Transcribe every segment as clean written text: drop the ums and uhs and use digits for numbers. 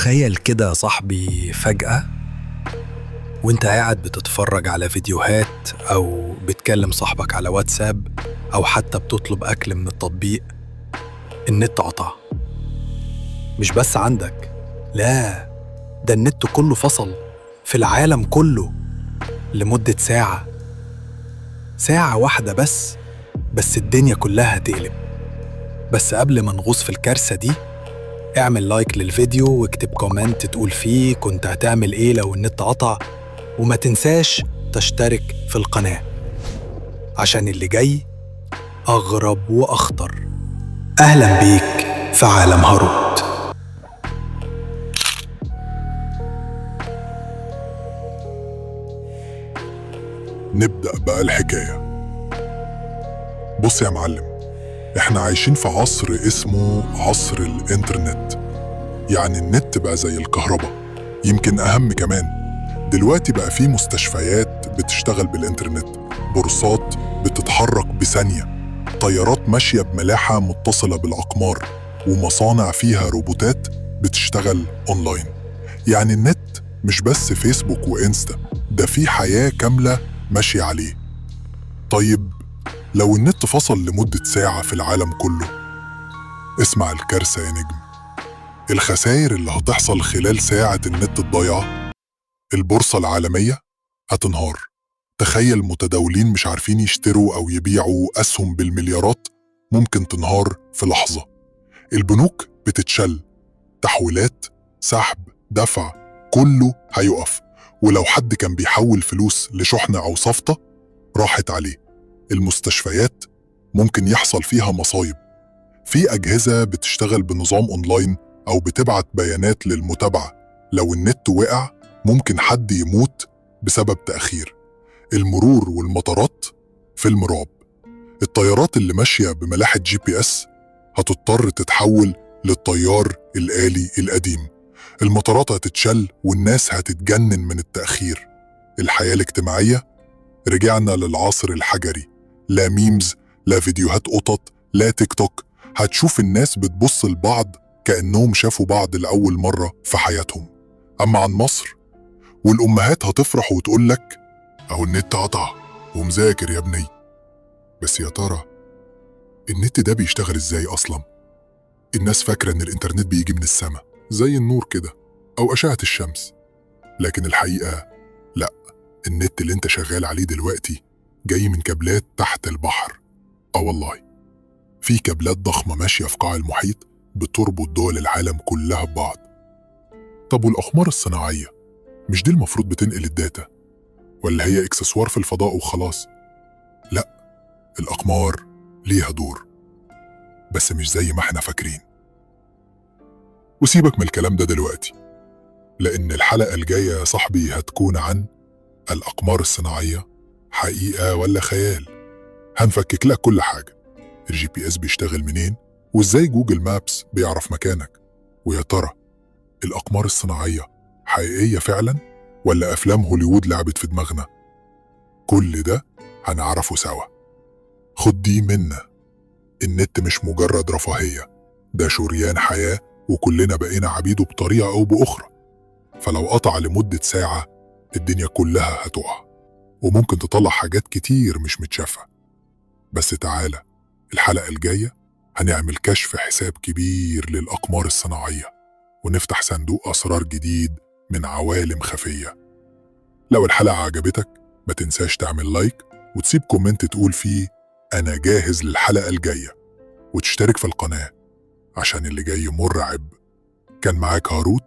تخيل كده يا صاحبي فجأة وانت قاعد بتتفرج على فيديوهات أو بتكلم صاحبك على واتساب أو حتى بتطلب أكل من التطبيق، النت قطع. مش بس عندك، لا، ده النت كله فصل في العالم كله لمدة ساعة واحدة بس الدنيا كلها هتقلب. بس قبل ما نغوص في الكارثة دي، اعمل لايك للفيديو واكتب كومنت تقول فيه كنت هتعمل ايه لو النت قطع، وما تنساش تشترك في القناة عشان اللي جاي أغرب وأخطر. أهلا بيك في عالم هاروت. نبدأ بقى الحكاية. بص يا معلم، احنا عايشين في عصر اسمه عصر الانترنت. يعني النت بقى زي الكهرباء، يمكن أهم كمان. دلوقتي بقى في مستشفيات بتشتغل بالانترنت، بورصات بتتحرك بثانية، طيارات ماشية بملاحة متصلة بالأقمار، ومصانع فيها روبوتات بتشتغل أونلاين. يعني النت مش بس فيسبوك وإنستا، ده في حياة كاملة ماشية عليه. طيب لو النت فصل لمدة ساعة في العالم كله، اسمع الكارثة يا نجم. الخسائر اللي هتحصل خلال ساعة النت الضايعة. البورصة العالمية هتنهار. تخيل متداولين مش عارفين يشتروا أو يبيعوا أسهم بالمليارات ممكن تنهار في لحظة. البنوك بتتشل، تحويلات، سحب، دفع، كله هيقف. ولو حد كان بيحول فلوس لشحنة أو صفقة راحت عليه. المستشفيات ممكن يحصل فيها مصايب. في أجهزة بتشتغل بنظام أونلاين أو بتبعت بيانات للمتابعة. لو النت وقع ممكن حد يموت بسبب تأخير. المرور والمطارات فيلم رعب. الطيارات اللي ماشية بملاحة GPS هتضطر تتحول للطيار الآلي القديم. المطارات هتتشل والناس هتتجنن من التأخير. الحياة الاجتماعية، رجعنا للعصر الحجري. لا ميمز، لا فيديوهات قطط، لا تيك توك. هتشوف الناس بتبص لبعض كأنهم شافوا بعض لأول مرة في حياتهم. أما عن مصر، والأمهات هتفرح وتقولك أهو النت قطع ومذاكر يا ابني. بس يا ترى النت ده بيشتغل إزاي أصلا؟ الناس فاكرة إن الإنترنت بيجي من السماء زي النور كده أو أشعة الشمس، لكن الحقيقة لأ. النت اللي انت شغال عليه دلوقتي جاي من كابلات تحت البحر. والله في كابلات ضخمة ماشية في قاع المحيط بتربط دول العالم كلها ببعض. طب والأقمار الصناعية مش دي المفروض بتنقل الداتا؟ ولا هي اكسسوار في الفضاء وخلاص؟ لا، الأقمار ليها دور، بس مش زي ما احنا فاكرين. وسيبك من الكلام ده دلوقتي، لأن الحلقة الجاية يا صاحبي هتكون عن الأقمار الصناعية، حقيقة ولا خيال. هنفكك لك كل حاجة. الGPS بيشتغل منين، وإزاي جوجل مابس بيعرف مكانك، ويا ترى الأقمار الصناعية حقيقية فعلا ولا أفلام هوليوود لعبت في دماغنا؟ كل ده هنعرفه سوا. خد دي منا، النت مش مجرد رفاهية، ده شريان حياة، وكلنا بقينا عبيده بطريقة أو بأخرى. فلو قطع لمدة ساعة الدنيا كلها هتقع، وممكن تطلع حاجات كتير مش متشافة. بس تعالى الحلقة الجاية هنعمل كشف حساب كبير للأقمار الصناعية، ونفتح صندوق أسرار جديد من عوالم خفية. لو الحلقة عجبتك ما تنساش تعمل لايك وتسيب كومنت تقول فيه أنا جاهز للحلقة الجاية، وتشترك في القناة عشان اللي جاي مرعب. كان معاك هاروت،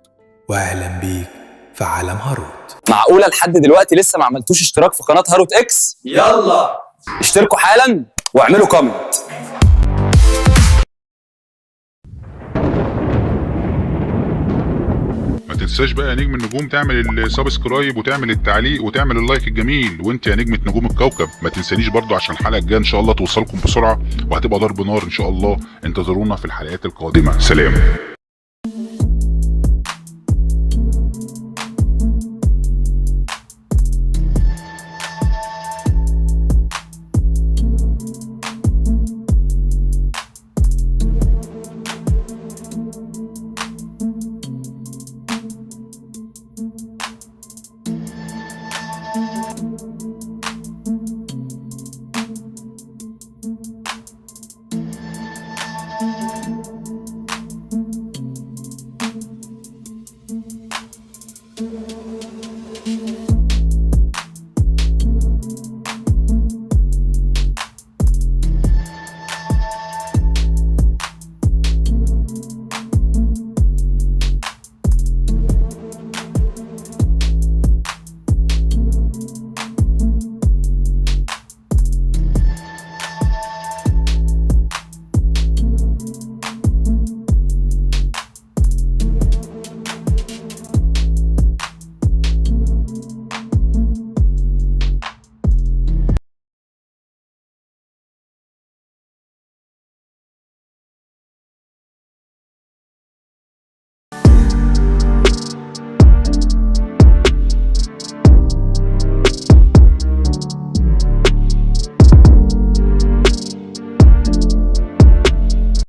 وأهلا بيك في عالم هاروت. معقولة لحد دلوقتي لسه ما عملتوش اشتراك في قناة هاروت اكس؟ يلا اشتركوا حالا واعملوا كومنت. ما تنساش بقى يا نجم النجوم تعمل السبسكرايب وتعمل التعليق وتعمل اللايك الجميل. وانت يا نجمة نجوم الكوكب ما تنسانيش برضو عشان الحلقة الجاية ان شاء الله توصلكم بسرعة وهتبقى ضرب نار ان شاء الله. انتظرونا في الحلقات القادمة. سلام.